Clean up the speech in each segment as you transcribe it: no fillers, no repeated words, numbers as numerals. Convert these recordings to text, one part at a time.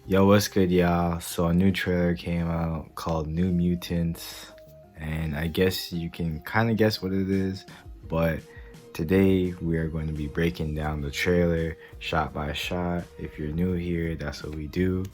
Yo, what's good, y'all? So a new trailer came out called New Mutants, and I guess you can kind of guess what it is, but today we are going to be breaking down the trailer shot by shot. If you're new here, that's what we do.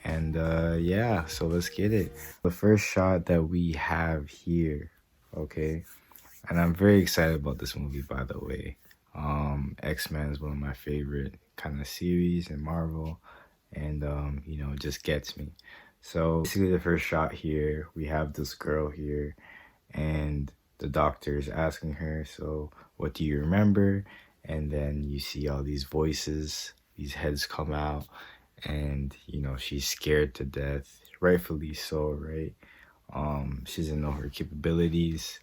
And yeah, so let's get it. The first shot that we have here, okay? And I'm very excited about this movie, by the way. X-Men is one of my favorite kind of series in Marvel, and it just gets me. So basically, the first shot here, we have this girl here, and the doctor is asking her, "So, what do you remember?" And then you see all these voices, these heads come out, and she's scared to death, rightfully so, right? She doesn't know her capabilities,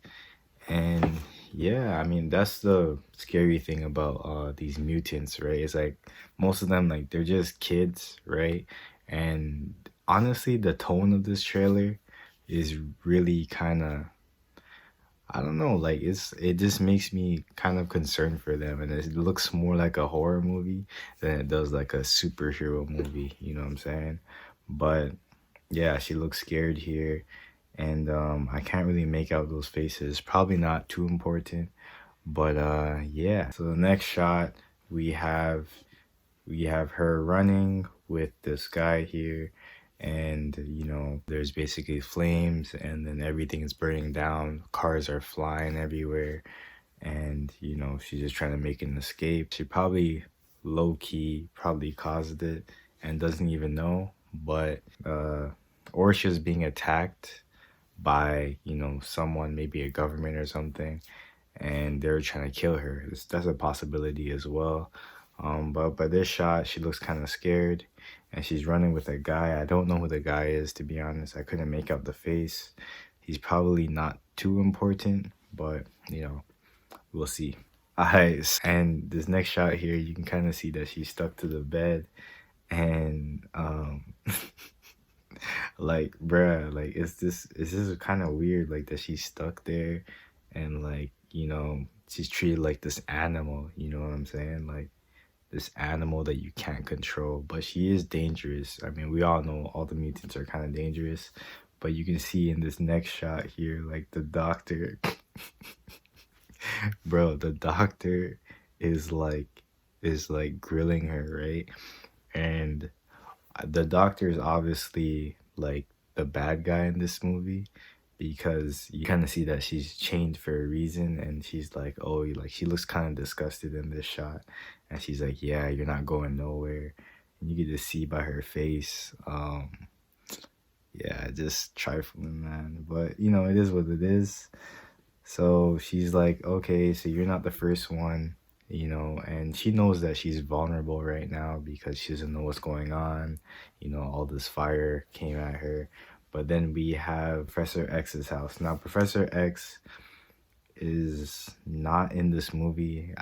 and yeah, I mean that's the scary thing about these mutants, right? It's like most of them, like, they're just kids, right? And honestly, the tone of this trailer is really kind of, I don't know, like it just makes me kind of concerned for them, and it looks more like a horror movie than it does like a superhero movie, you know what I'm saying? But yeah, she looks scared here, and I can't really make out those faces. Probably not too important, but yeah. So the next shot we have we have her running with this guy here, and there's basically flames, and then everything is burning down. Cars are flying everywhere, and she's just trying to make an escape. She probably low key probably caused it and doesn't even know, but or she was being attacked by someone, maybe a government or something, and they're trying to kill her. That's a possibility as well. But by this shot, she looks kind of scared, and she's running with a guy. I don't know who the guy is, to be honest. I couldn't make out the face. He's probably not too important, but we'll see. Alright, and this next shot here, you can kind of see that she's stuck to the bed, and like, bruh, like, is this kind of weird, like, that she's stuck there, and like, she's treated like this animal, you know what I'm saying? Like, this animal that you can't control, but she is dangerous. I mean, we all know all the mutants are kind of dangerous, but you can see in this next shot here, like, the doctor, bro, the doctor is like grilling her, right? And the doctor is obviously like the bad guy in this movie, because you kind of see that she's chained for a reason, and she's like, oh, like, she looks kind of disgusted in this shot, and she's like, yeah, you're not going nowhere, and you get to see by her face, yeah, just trifling, man, but it is what it is. So she's like, okay, so you're not the first one, and she knows that she's vulnerable right now because she doesn't know what's going on. All this fire came at her. But then we have Professor X's house. Now, Professor X is not in this movie.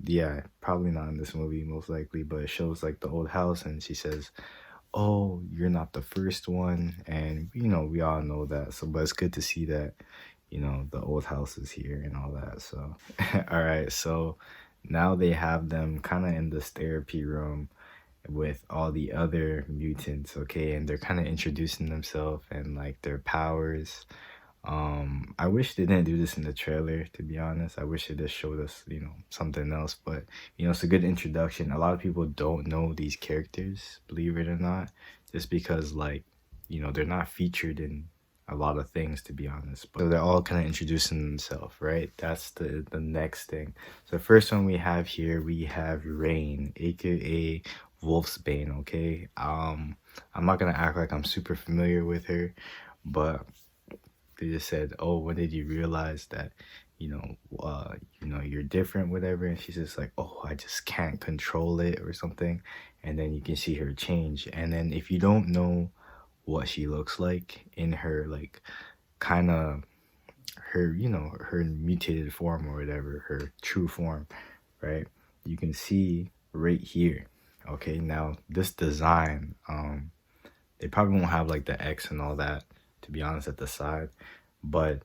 Yeah, probably not in this movie, most likely, but it shows like the old house, and she says, oh, you're not the first one. And, we all know that. So, but it's good to see that, the old house is here and all that. So, all right. So now they have them kind of in this therapy room with all the other mutants, okay? And they're kind of introducing themselves and like their powers. I wish they didn't do this in the trailer, to be honest. I wish they just showed us, something else. But, it's a good introduction. A lot of people don't know these characters, believe it or not, just because, like, they're not featured in a lot of things, to be honest. But so they're all kind of introducing themselves, right? That's the next thing. So the first one we have here, we have Rain, aka Wolfsbane, okay? I'm not gonna act like I'm super familiar with her, but they just said, oh, when did you realize that you're different, whatever? And she's just like, oh, I just can't control it or something. And then you can see her change. And then if you don't know what she looks like in her, like, kind of her, her mutated form or whatever, her true form, right? You can see right here. Okay, now this design, they probably won't have like the X and all that, to be honest, at the side, but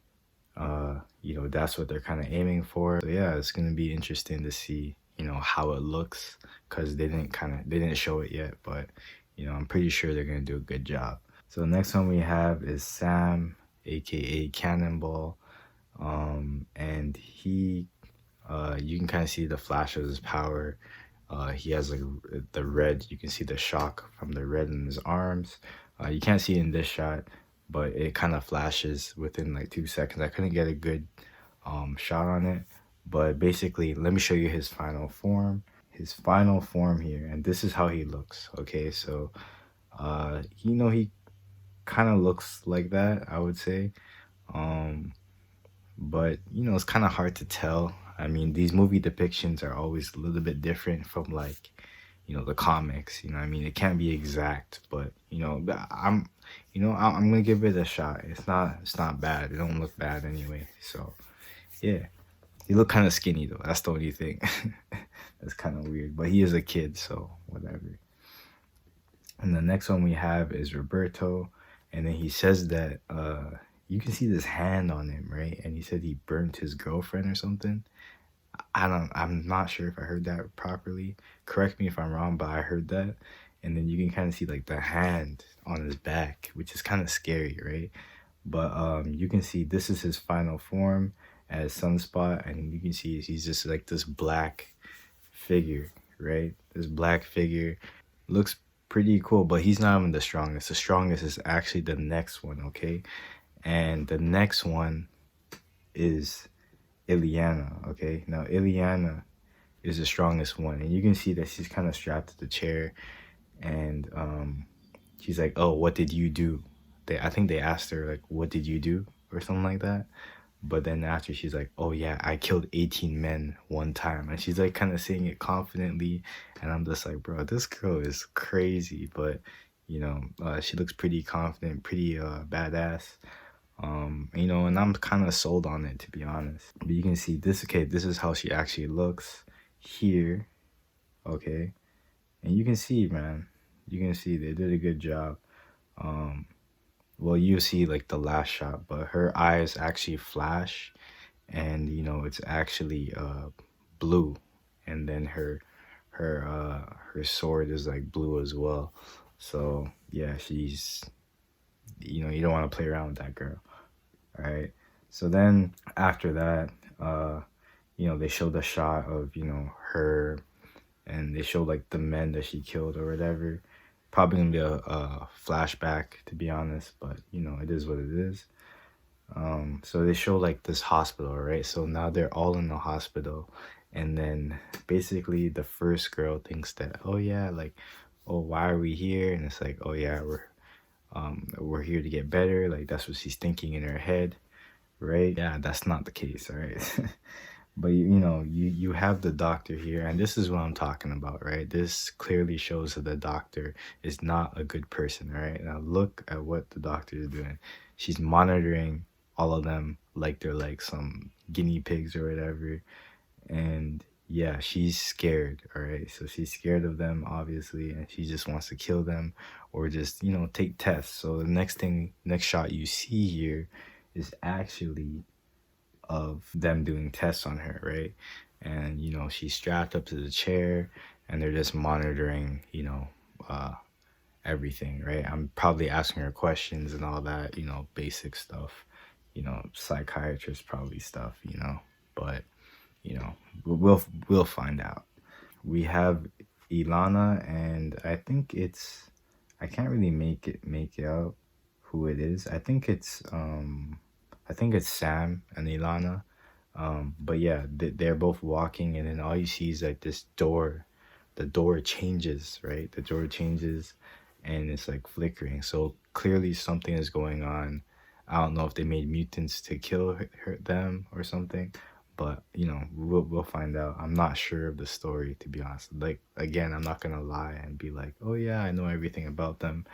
that's what they're kind of aiming for. So yeah, it's gonna be interesting to see how it looks, because they didn't show it yet, but I'm pretty sure they're gonna do a good job. So the next one we have is Sam, aka Cannonball. And he you can kind of see the flash of his power. He has like the red. You can see the shock from the red in his arms. You can't see it in this shot, but it kind of flashes within like 2 seconds. I couldn't get a good shot on it, but basically, let me show you his final form. His final form here, and this is how he looks. Okay, so he kind of looks like that, I would say. Um, but it's kind of hard to tell. I mean, these movie depictions are always a little bit different from like the comics. I mean, it can't be exact, but I'm gonna give it a shot. It's not bad. It don't look bad anyway. So yeah, he look kind of skinny though. That's the only thing. That's kind of weird, but he is a kid, so whatever. And the next one we have is Roberto, and then he says that you can see this hand on him, right? And he said he burnt his girlfriend or something. I'm not sure if I heard that properly. Correct me if I'm wrong, but I heard that. And then you can kind of see like the hand on his back, which is kind of scary, right? But you can see this is his final form as Sunspot, and you can see he's just like this black figure, right? This black figure looks pretty cool, but he's not even the strongest. The strongest is actually the next one, okay? And the next one is Ileana, okay? Now, Ileana is the strongest one, and you can see that she's kind of strapped to the chair, and she's like, "Oh, what did you do?" I think they asked her like, "What did you do?" or something like that. But then after she's like, "Oh yeah, I killed 18 men one time," and she's like kind of saying it confidently, and I'm just like, bro, this girl is crazy, but she looks pretty confident, pretty badass. And I'm kind of sold on it, to be honest. But you can see this. Okay, this is how she actually looks here. Okay, and you can see, man, you can see they did a good job. Um, well, you see like the last shot, but her eyes actually flash, and it's actually blue, and then her sword is like blue as well. So yeah, she's you don't want to play around with that girl. All right. So then after that, they showed a shot of, her, and they showed like the men that she killed or whatever. Probably gonna be a flashback, to be honest, but it is what it is. So they show like this hospital, right? So now they're all in the hospital, and then basically the first girl thinks that, oh yeah, like, oh, why are we here? And it's like, oh yeah, we're here to get better. Like that's what she's thinking in her head, right? Yeah, that's not the case, all right. But you have the doctor here, and this is what I'm talking about, right? This clearly shows that the doctor is not a good person, right? Now look at what the doctor is doing. She's monitoring all of them like they're like some guinea pigs or whatever. And yeah, she's scared, all right? So she's scared of them, obviously, and she just wants to kill them or just, take tests. So the next shot you see here is actually of them doing tests on her, right? And she's strapped up to the chair, and they're just monitoring, uh, everything, right? I'm probably asking her questions and all that, basic stuff, psychiatrist probably stuff, but we'll find out. We have Ilana, and I can't really make out who it is. I think it's Sam and Ilana. But yeah, they're both walking, and then all you see is like this door. The door changes, right? The door changes, and it's like flickering. So clearly something is going on. I don't know if they made mutants to kill them or something, but we'll find out. I'm not sure of the story, to be honest. Like again, I'm not gonna lie and be like, oh yeah, I know everything about them.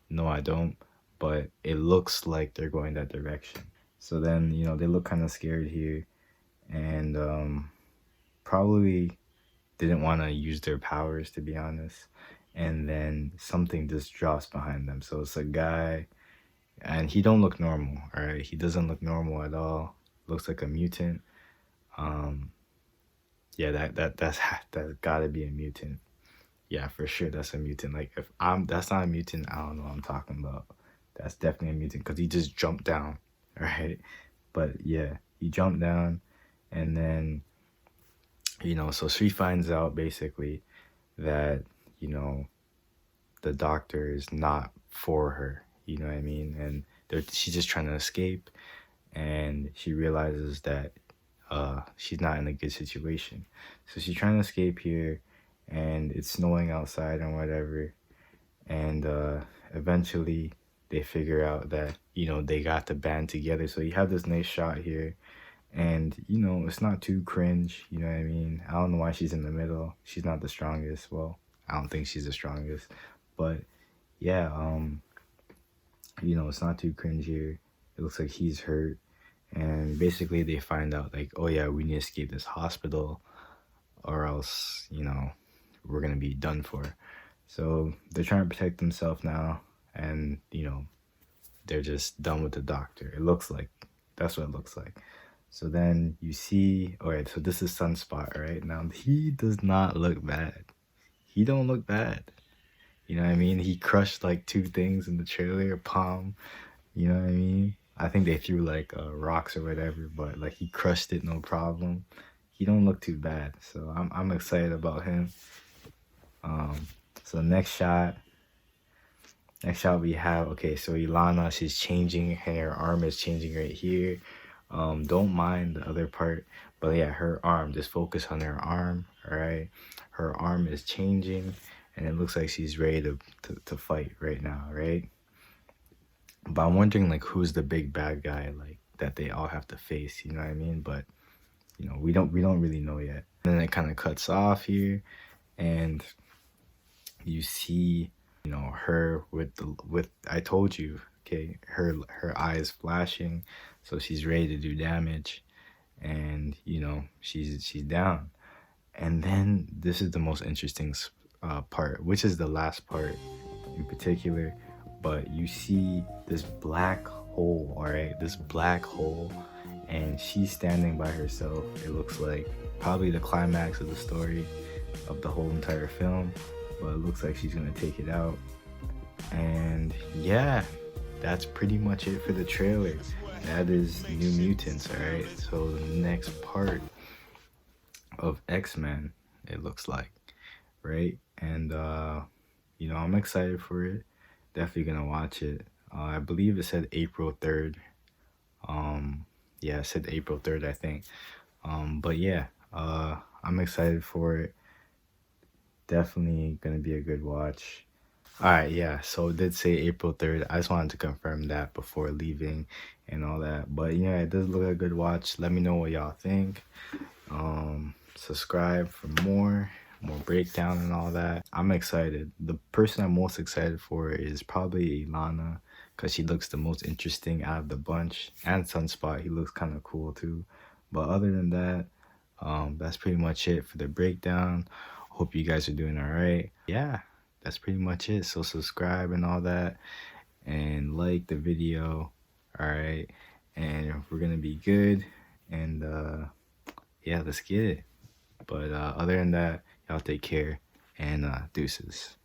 No, I don't. But it looks like they're going that direction. So then, they look kind of scared here, and probably didn't want to use their powers, to be honest. And then something just drops behind them. So it's a guy, and he don't look normal, all right? He doesn't look normal at all. Looks like a mutant. Um, yeah, that's gotta be a mutant. Yeah, for sure, that's a mutant. Like, if I'm that's not a mutant, I don't know what I'm talking about. That's definitely a mutant because he just jumped down, right? But yeah, he jumped down, and then so she finds out basically that you know the doctor is not for her. You know what I mean? And she's just trying to escape, and she realizes that she's not in a good situation. So she's trying to escape here, and it's snowing outside and whatever. And eventually, they figure out that they got to band together. So you have this nice shot here, and it's not too cringe. You know what I mean? I don't know why she's in the middle. She's not the strongest. Well, I don't think she's the strongest, but yeah, it's not too cringe here. It looks like he's hurt, and basically they find out like, oh yeah, we need to escape this hospital, or else we're gonna be done for. So they're trying to protect themselves now, and they're just done with the doctor. It looks like that's what it looks like. So then you see, all right, so this is Sunspot, right? Now he does not look bad. He don't look bad. You know what I mean? He crushed like two things in the trailer, palm. You know what I mean? I think they threw like rocks or whatever, but like he crushed it no problem. He don't look too bad, so I'm excited about him. So next shot we have, okay, so Ilana, she's changing, her arm is changing right here. Don't mind the other part, but yeah, her arm, just focus on her arm. All right, her arm is changing, and it looks like she's ready to fight right now, right? But I'm wondering like who's the big bad guy like that they all have to face, you know what I mean? But we don't really know yet. And then it kind of cuts off here, and you see her with I told you, okay, her eyes flashing, so she's ready to do damage, and she's down. And then this is the most interesting part, which is the last part in particular. But you see this black hole, all right, this black hole, and she's standing by herself. It looks like probably the climax of the story of the whole entire film, but it looks like she's gonna take it out. And yeah, that's pretty much it for the trailer. That is New Mutants, all right? So the next part of X-Men, it looks like, right? And I'm excited for it. Definitely gonna watch it. I believe it said April 3rd. Yeah, it said April 3rd, I think. But yeah, I'm excited for it. Definitely gonna be a good watch. All right, yeah. So it did say April 3rd. I just wanted to confirm that before leaving and all that. But yeah, it does look like a good watch. Let me know what y'all think. Subscribe for more breakdown and all that. I'm excited. The person I'm most excited for is probably Ilana, because she looks the most interesting out of the bunch. And Sunspot, he looks kind of cool too. But other than that, that's pretty much it for the breakdown. Hope you guys are doing all right. Yeah, that's pretty much it. So subscribe and all that, and like the video. All right, and we're gonna be good. And yeah, let's get it. But other than that, y'all take care, and deuces.